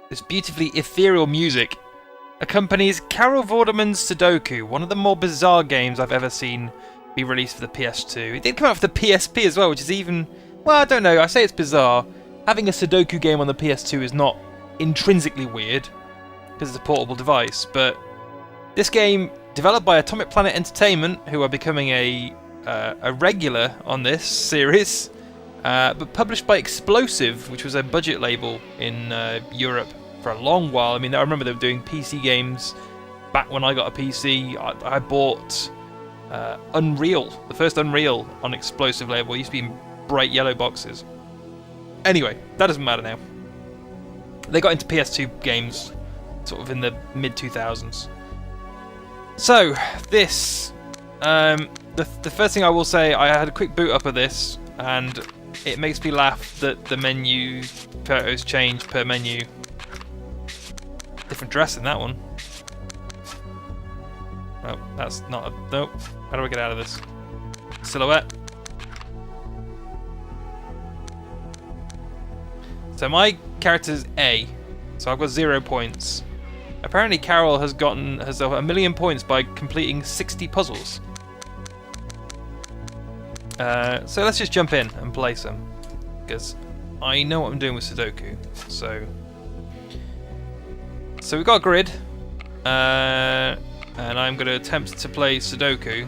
this beautifully ethereal music accompanies Carol Vorderman's Sudoku, one of the more bizarre games I've ever seen be released for the PS2. It did come out for the PSP as well, which is even... Well, I don't know, I say it's bizarre. Having a Sudoku game on the PS2 is not intrinsically weird, because it's a portable device, but this game, developed by Atomic Planet Entertainment, who are becoming a regular on this series, but published by Explosive, which was a budget label in Europe for a long while. I mean, I remember they were doing PC games back when I got a PC. I bought Unreal, the first Unreal on Explosive label. It used to be in bright yellow boxes. Anyway, that doesn't matter now. They got into PS2 games sort of in the mid-2000s. So, this... the first thing I will say, I had a quick boot up of this, and it makes me laugh that the menu photos change per menu. Different dress in that one. Oh, that's not a... Nope. How do I get out of this? Silhouette. So my character's A, so I've got 0 points. Apparently Carol has a million points by completing 60 puzzles. So let's just jump in and play some, because I know what I'm doing with Sudoku. So we've got a grid, and I'm going to attempt to play Sudoku.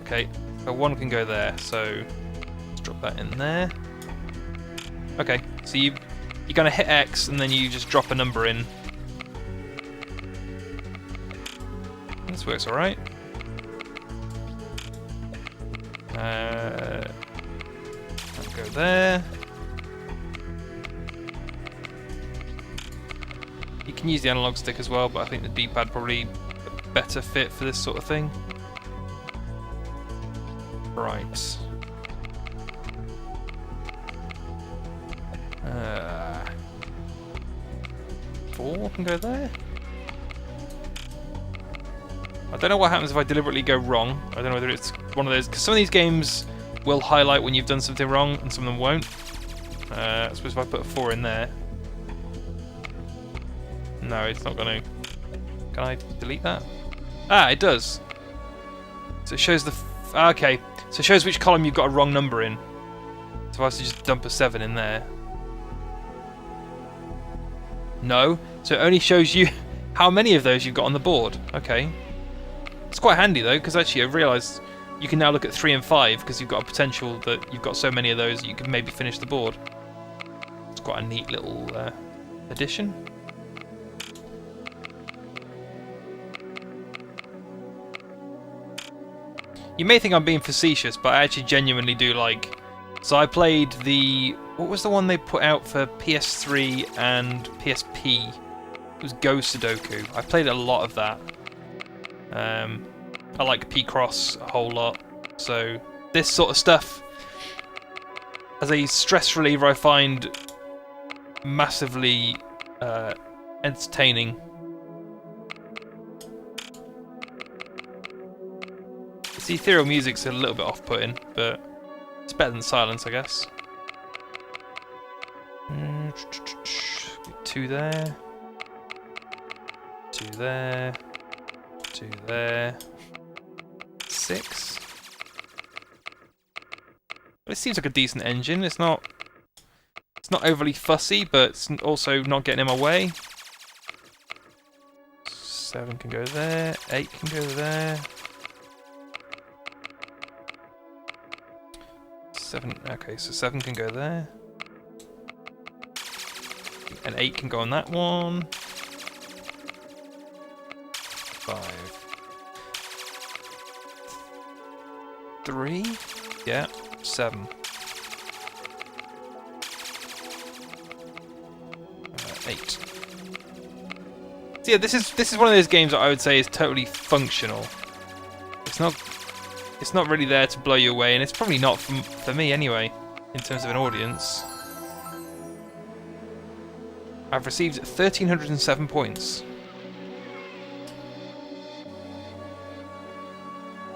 Okay, so one can go there, so let's drop that in there. Okay, so you're going to hit X and then you just drop a number in. This works alright. I'll go there. You can use the analog stick as well, but I think the D-pad probably a better fit for this sort of thing. Right. 4 can go there. I don't know what happens if I deliberately go wrong. I don't know whether it's one of those, because some of these games will highlight when you've done something wrong and some of them won't. I suppose if I put a 4 in there. No, it's not going to... Can I delete that? Ah, it does. So it shows the... okay, so it shows which column you've got a wrong number in. So I was to just dump a 7 in there. No, so it only shows you how many of those you've got on the board. Okay. It's quite handy though, because actually I've realised you can now look at 3 and 5 because you've got a potential that you've got so many of those that you can maybe finish the board. It's quite a neat little addition. You may think I'm being facetious, but I actually genuinely do like... So I played the... What was the one they put out for PS3 and PSP? It was Go Sudoku. I played a lot of that. I like P-Cross a whole lot. So this sort of stuff, as a stress reliever, I find massively entertaining. The ethereal music's a little bit off-putting, but it's better than silence, I guess. 2 there. 2 there. 2 there. 6. But it seems like a decent engine. It's not overly fussy, but it's also not getting in my way. 7 can go there. 8 can go there. 7. Okay, so 7 can go there. And 8 can go on that one. 5. 3. Yeah. 7. 8. So yeah, this is one of those games that I would say is totally functional. It's not really there to blow you away, and it's probably not for me anyway, in terms of an audience. I've received 1,307 points.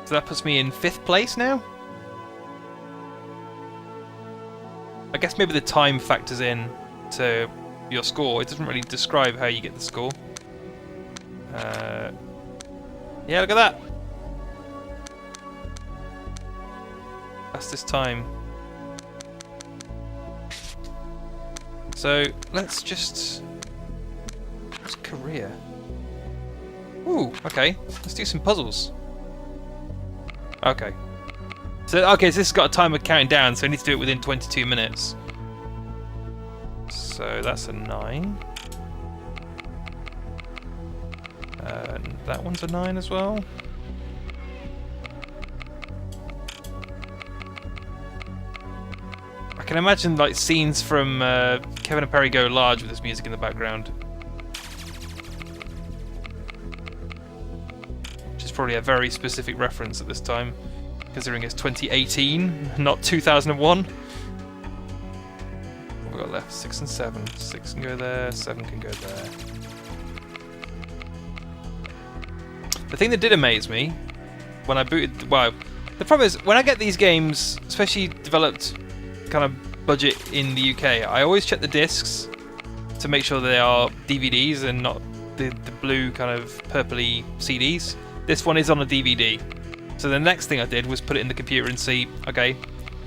So that puts me in 5th place now? I guess maybe the time factors in to your score. It doesn't really describe how you get the score. Yeah, look at that. Fastest time. So let's just... What's career? Ooh, okay. Let's do some puzzles. Okay. So this has got a timer counting down, so I need to do it within 22 minutes. So that's a 9. And that one's a 9 as well. I can imagine like scenes from Kevin and Perry Go Large with this music in the background. Which is probably a very specific reference at this time, considering it's 2018, not 2001. What we got left? 6 and 7. 6 can go there, 7 can go there. The thing that did amaze me when I booted... Well, the problem is, when I get these games, especially developed kind of budget in the UK, I always check the discs to make sure they are DVDs and not the blue kind of purpley CDs. This one is on a DVD. So the next thing I did was put it in the computer and see, okay,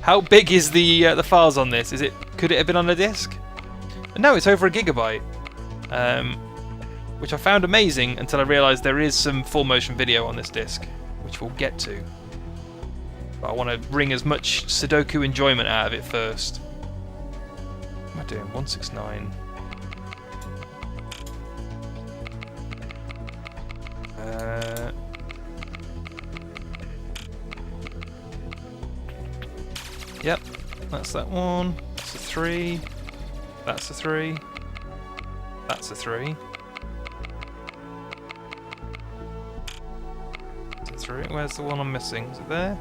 how big is the files on this? Could it have been on a disc? And no, it's over a gigabyte. Which I found amazing until I realised there is some full motion video on this disc, which we'll get to. But I want to wring as much Sudoku enjoyment out of it first. What am I doing? 169. Yep, that's that one. That's a 3. That's a 3. That's a 3. Where's the one I'm missing? Is it there?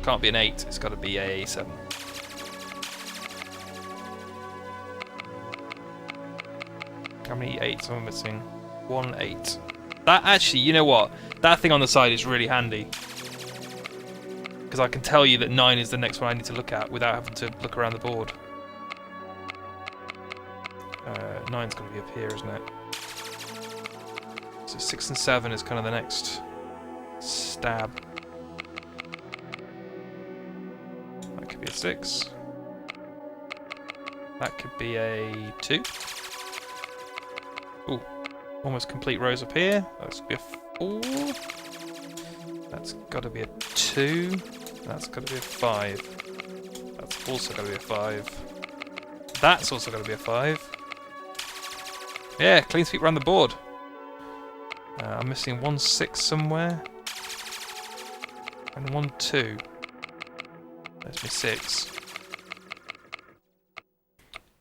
Can't be an 8, it's got to be a 7. How many 8s am I missing? 1 8. That actually, you know what? That thing on the side is really handy. Because I can tell you that 9 is the next one I need to look at without having to look around the board. 9's got to be up here, isn't it? So 6 and 7 is kind of the next stab. That could be a 6. That could be a 2. Ooh, almost complete rows up here. That's got to be a 4. That's got to be a 2. That's got to be a 5. That's also got to be a 5. That's also got to be a 5. Yeah, clean sweep around the board. I'm missing 1 6 somewhere. And 1 2. There's me 6.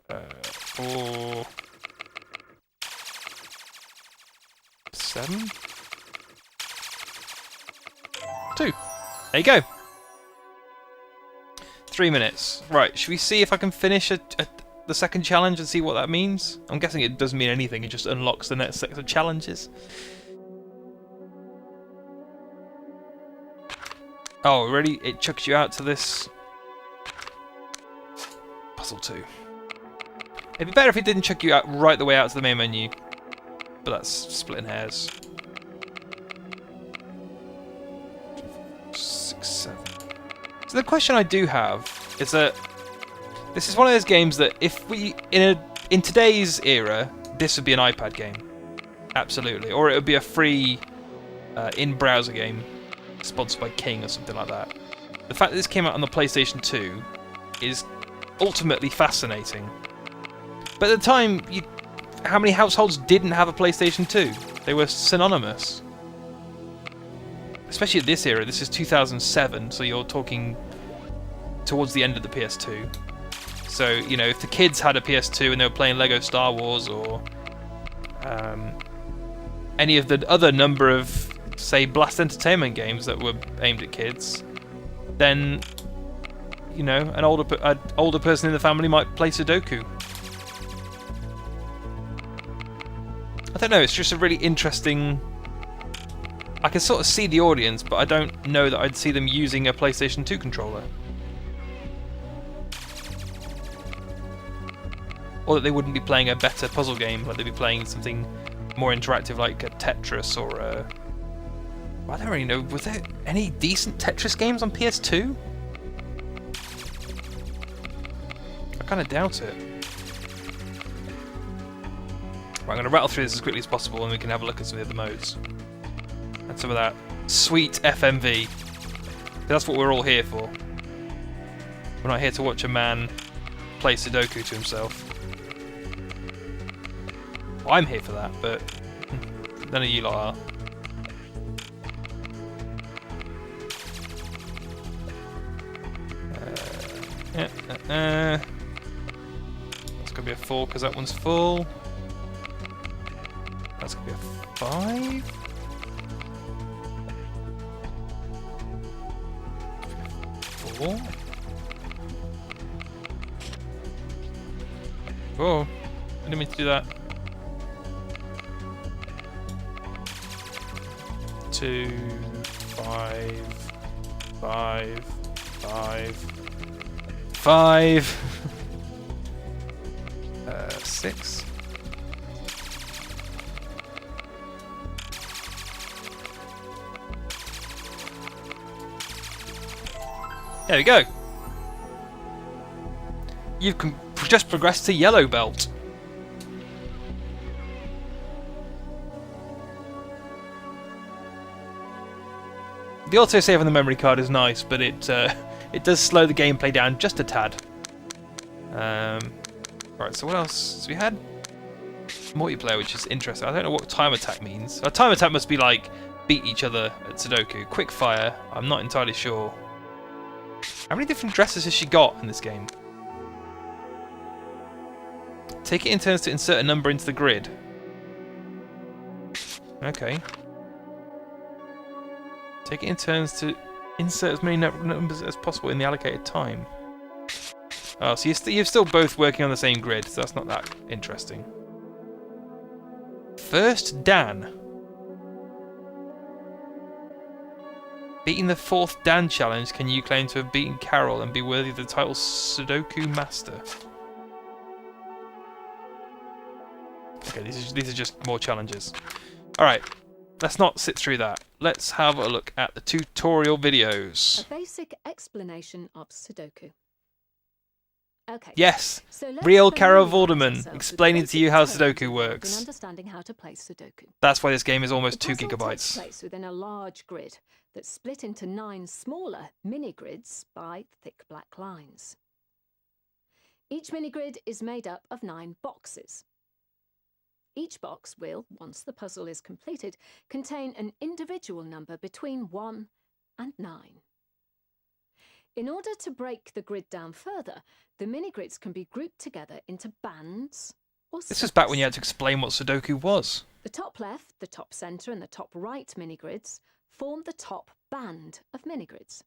4. 7. 2. There you go. 3 minutes. Right, should we see if I can finish the second challenge and see what that means? I'm guessing it doesn't mean anything, it just unlocks the next set of challenges. Oh, really? It chucks you out to this puzzle 2. It'd be better if it didn't chuck you out right the way out to the main menu, but that's splitting hairs. 6, 7. So the question I do have is that this is one of those games that if we in today's era, this would be an iPad game, absolutely, or it would be a free in-browser game. Sponsored by King or something like that. The fact that this came out on the PlayStation 2 is ultimately fascinating. But at the time, how many households didn't have a PlayStation 2? They were synonymous. Especially at this era, this is 2007, so you're talking towards the end of the PS2. So, you know, if the kids had a PS2 and they were playing Lego Star Wars or any of the other number of, say, Blast Entertainment games that were aimed at kids, then, you know, an older person in the family might play Sudoku. I don't know, it's just a really interesting I can sort of see the audience, but I don't know that I'd see them using a PlayStation 2 controller. Or that they wouldn't be playing a better puzzle game, like they'd be playing something more interactive like a Tetris or a... I don't really know, was there any decent Tetris games on PS2? I kind of doubt it. Right, I'm going to rattle through this as quickly as possible and we can have a look at some of the other modes. And some of that sweet FMV. That's what we're all here for. We're not here to watch a man play Sudoku to himself. Well, I'm here for that, but none of you lot are. That's going to be a 4 because that one's full. That's going to be a 5. Oh, I didn't mean to do that. 2, 5, 5, 5, 5, 6. There we go. You've just progressed to yellow belt. The autosave on the memory card is nice, but it does slow the gameplay down just a tad. Right, so what else? So we had multiplayer, which is interesting. I don't know what time attack means. Time attack must be like beat each other at Sudoku. Quick fire, I'm not entirely sure. How many different dresses has she got in this game? Take it in turns to insert a number into the grid. Okay. Take it in turns to insert as many numbers as possible in the allocated time. Oh, so you're still both working on the same grid, so that's not that interesting. First Dan. Beating the 4th Dan challenge, can you claim to have beaten Carol and be worthy of the title Sudoku Master? Okay, these are just more challenges. Alright, let's not sit through that. Let's have a look at the tutorial videos. A basic explanation of Sudoku. Okay. Yes, So real Carol Vorderman explaining to you how Sudoku works. Understanding how to play Sudoku. That's why this game is almost 2 The puzzle takes gigabytes. place within a large grid that's split into 9 smaller mini-grids by thick black lines. Each mini-grid is made up of 9 boxes. Each box will, once the puzzle is completed, contain an individual number between 1 and 9. In order to break the grid down further, the mini-grids can be grouped together into bands or sets. This was back when you had to explain what Sudoku was. The top left, the top centre and the top right mini-grids form the top band of mini-grids.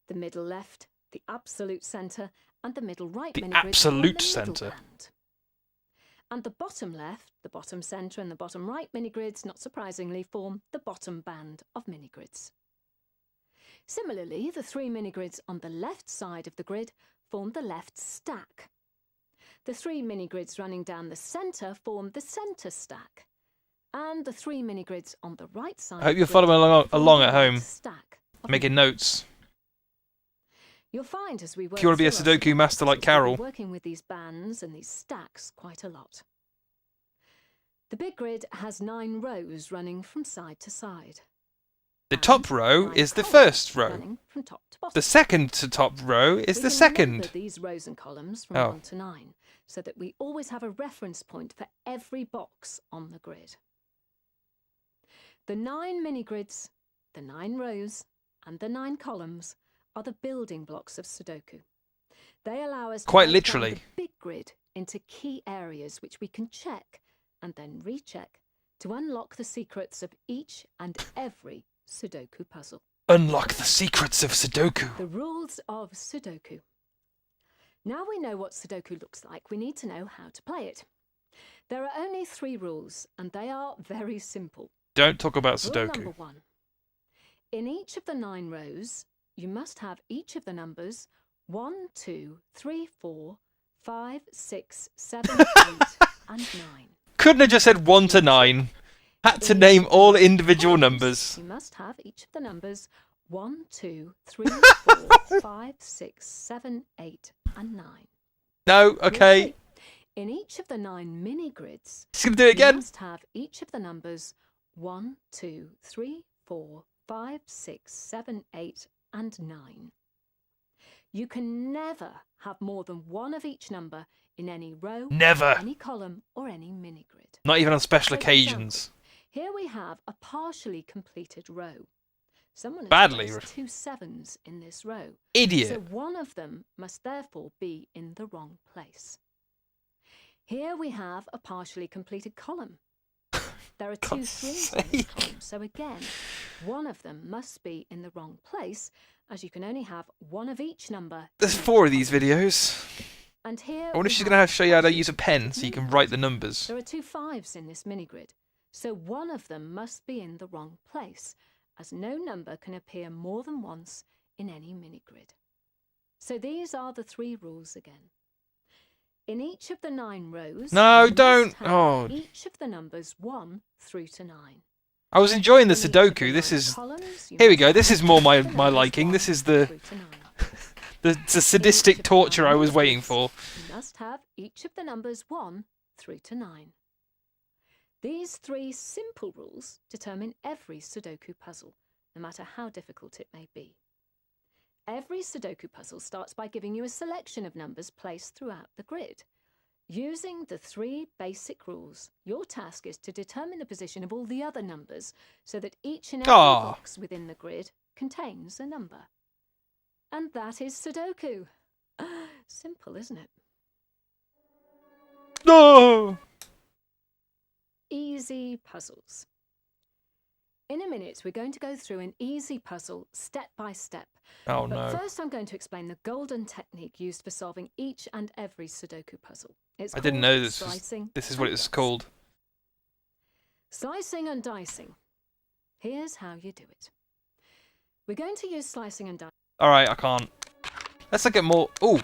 The middle left, the absolute centre and the middle right mini-grids form the middle band. And the bottom left, the bottom centre and the bottom right mini-grids, not surprisingly, form the bottom band of mini-grids. Similarly, the 3 mini-grids on the left side of the grid form the left stack. The 3 mini-grids running down the centre form the centre stack. And the 3 mini-grids on the right side... I hope you're following along at home, making notes. You'll find as we work If you want to be a Sudoku master like Carol. Working with these bands and these stacks quite a lot. The big grid has 9 rows running from side to side. The top row is the first row. From top to bottom. The second to top row is the second. These rows and columns from 1 to 9, so that we always have a reference point for every box on the grid. The 9 mini-grids, the 9 rows, and the 9 columns are the building blocks of Sudoku. They allow us to quite break down literally the big grid into key areas which we can check and then recheck to unlock the secrets of each and every Sudoku puzzle. Unlock the secrets of Sudoku. The rules of Sudoku. Now we know what Sudoku looks like, we need to know how to play it. There are only 3 rules, and they are very simple. Don't talk about Rule Sudoku. number 1. In each of the 9 rows, you must have each of the numbers 1, 2, 3, 4, 5, 6, 7, 8, and 9. Couldn't have just said 1 to 9. Had to name all individual numbers. You must have each of the numbers 1, 2, 3, 4, 5, 6, 7, 8, and 9. No, okay. In each of the 9 mini grids, Just gonna do it again. you must have each of the numbers 1, 2, 3, 4, 5, 6, 7, 8, and 9. You can never have more than one of each number in any row, Never. any column, or any mini grid. Not even on special For occasions. example, here we have a partially completed row. Someone has Badly. placed 2 7s in this row. Idiot. So one of them must therefore be in the wrong place. Here we have a partially completed column. There are 2 3s in this column, so again, one of them must be in the wrong place, as you can only have one of each number. There's 4 of these videos. And here I wonder if she's going to show you how to use a pen so you can write the numbers. There are 2 5s in this mini grid, so one of them must be in the wrong place, as no number can appear more than once in any mini grid. So these are the 3 rules again. In each of the 9 rows, No, you don't. must have Oh. each of the numbers 1 through to 9. I was enjoying the In each of the Sudoku. This 9 is... columns, you Here we must go. have This is each more of my the numbers liking. 1 This is through the to 9. sadistic torture I was waiting for. You must have each of the numbers 1 through to 9. These 3 simple rules determine every Sudoku puzzle, no matter how difficult it may be. Every Sudoku puzzle starts by giving you a selection of numbers placed throughout the grid. Using the 3 basic rules, your task is to determine the position of all the other numbers so that each and every box within the grid contains a number. And that is Sudoku. Simple, isn't it? No! Easy puzzles. In a minute, we're going to go through an easy puzzle step by step. Oh, But no. first, I'm going to explain the golden technique used for solving each and every Sudoku puzzle. It's I didn't called know this slicing is what and it's dicing. called. Slicing and dicing. Here's how you do it. We're going to use slicing and dicing. Alright, I can't. Let's look at more... Ooh!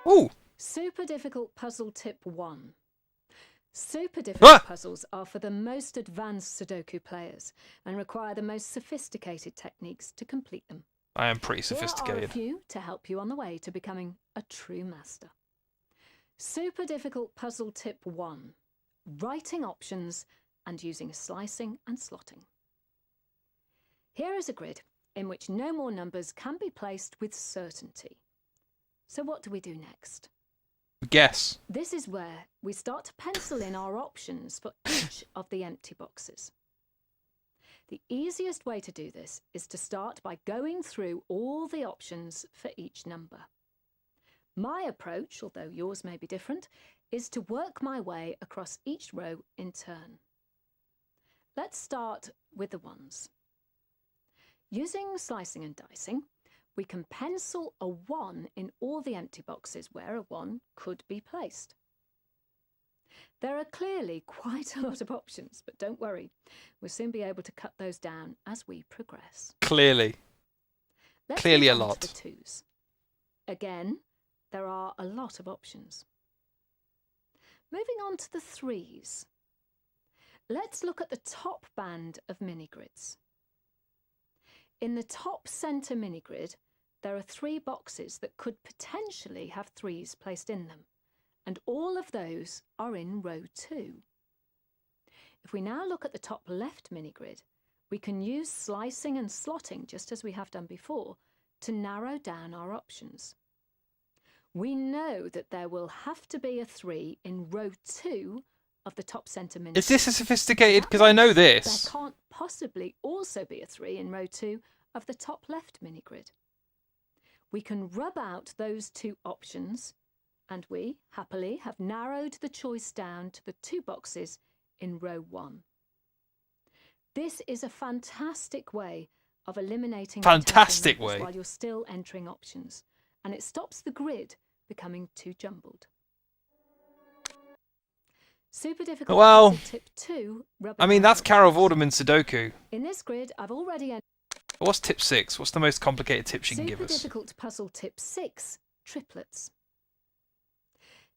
Ooh! Super difficult puzzle tip 1. Super difficult puzzles are for the most advanced Sudoku players and require the most sophisticated techniques to complete them. I am pretty Here are a sophisticated. few to help you on the way to becoming a true master. Super difficult puzzle tip 1. Writing options and using slicing and slotting. Here is a grid in which no more numbers can be placed with certainty. So what do we do next? Guess. This is where we start to pencil in our options for each of the empty boxes. The easiest way to do this is to start by going through all the options for each number. My approach, although yours may be different, is to work my way across each row in turn. Let's start with the ones. Using slicing and dicing, we can pencil a 1 in all the empty boxes where a 1 could be placed. There are clearly quite a lot of options, but don't worry, we'll soon be able to cut those down as we progress. Clearly. Let's Clearly move a on lot. to the 2s. Again, there are a lot of options. Moving on to the 3s. Let's look at the top band of mini-grids. In the top centre mini-grid, there are 3 boxes that could potentially have 3s placed in them, and all of those are in row 2. If we now look at the top left mini-grid, we can use slicing and slotting, just as we have done before, to narrow down our options. We know that there will have to be a 3 in row 2 of the top centre mini-grid. Is this a sophisticated? Because I know There this. can't possibly also be a 3 in row 2 of the top left mini-grid. We can rub out those 2 options, and we, happily, have narrowed the choice down to the 2 boxes in row 1. This is a fantastic way of eliminating Fantastic potential numbers way. while you're still entering options, and it stops the grid becoming too jumbled. Super difficult Well, puzzle tip 2. I mean, that's Carol Vorderman Sudoku. In this grid, I've already entered. What's tip 6? What's the most complicated tip she can give us? Super difficult puzzle tip 6. Triplets.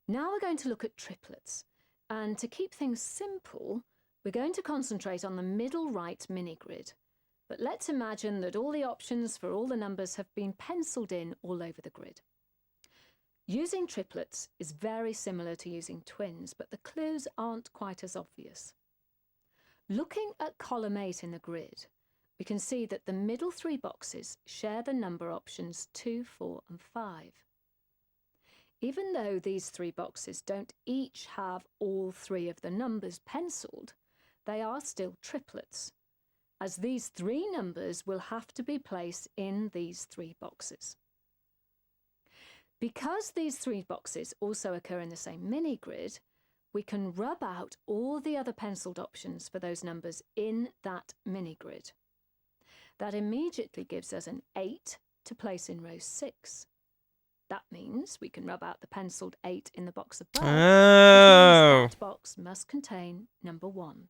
Now we're going to look at triplets. And to keep things simple, we're going to concentrate on the middle right mini-grid. But let's imagine that all the options for all the numbers have been penciled in all over the grid. Using triplets is very similar to using twins, but the clues aren't quite as obvious. Looking at column 8 in the grid, we can see that the middle 3 boxes share the number options 2, 4 and 5. Even though these 3 boxes don't each have all 3 of the numbers penciled, they are still triplets, as these 3 numbers will have to be placed in these 3 boxes. Because these 3 boxes also occur in the same mini-grid, we can rub out all the other penciled options for those numbers in that mini-grid. That immediately gives us an 8 to place in row 6. That means we can rub out the penciled 8 in the box above, which means that box must contain number 1.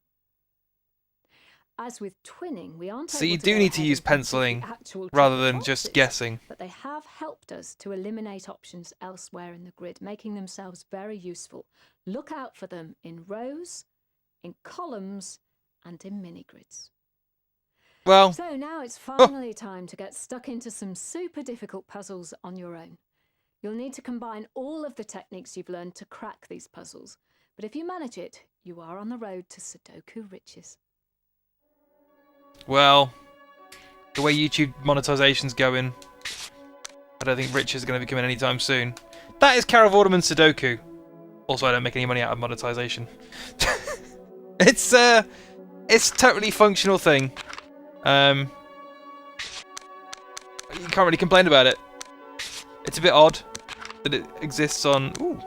As with twinning, we aren't So you do need to use penciling rather than just guessing. But they have helped us to eliminate options elsewhere in the grid, making themselves very useful. Look out for them in rows, in columns, and in mini-grids. Well, so now it's finally time to get stuck into some super difficult puzzles on your own. You'll need to combine all of the techniques you've learned to crack these puzzles. But if you manage it, you are on the road to Sudoku riches. Well, the way YouTube monetization's going, I don't think riches are going to be coming anytime soon. That is Carol Vorderman Sudoku. Also, I don't make any money out of monetization. It's a totally functional thing. You can't really complain about it. It's a bit odd that it exists on. Ooh.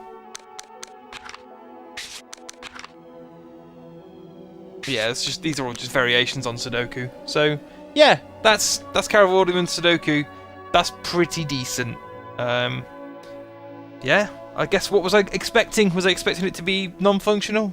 But yeah, it's just these are all just variations on Sudoku. So yeah, that's Carol Vorderman Sudoku. That's pretty decent. Yeah, I guess what was I expecting? Was I expecting it to be non-functional?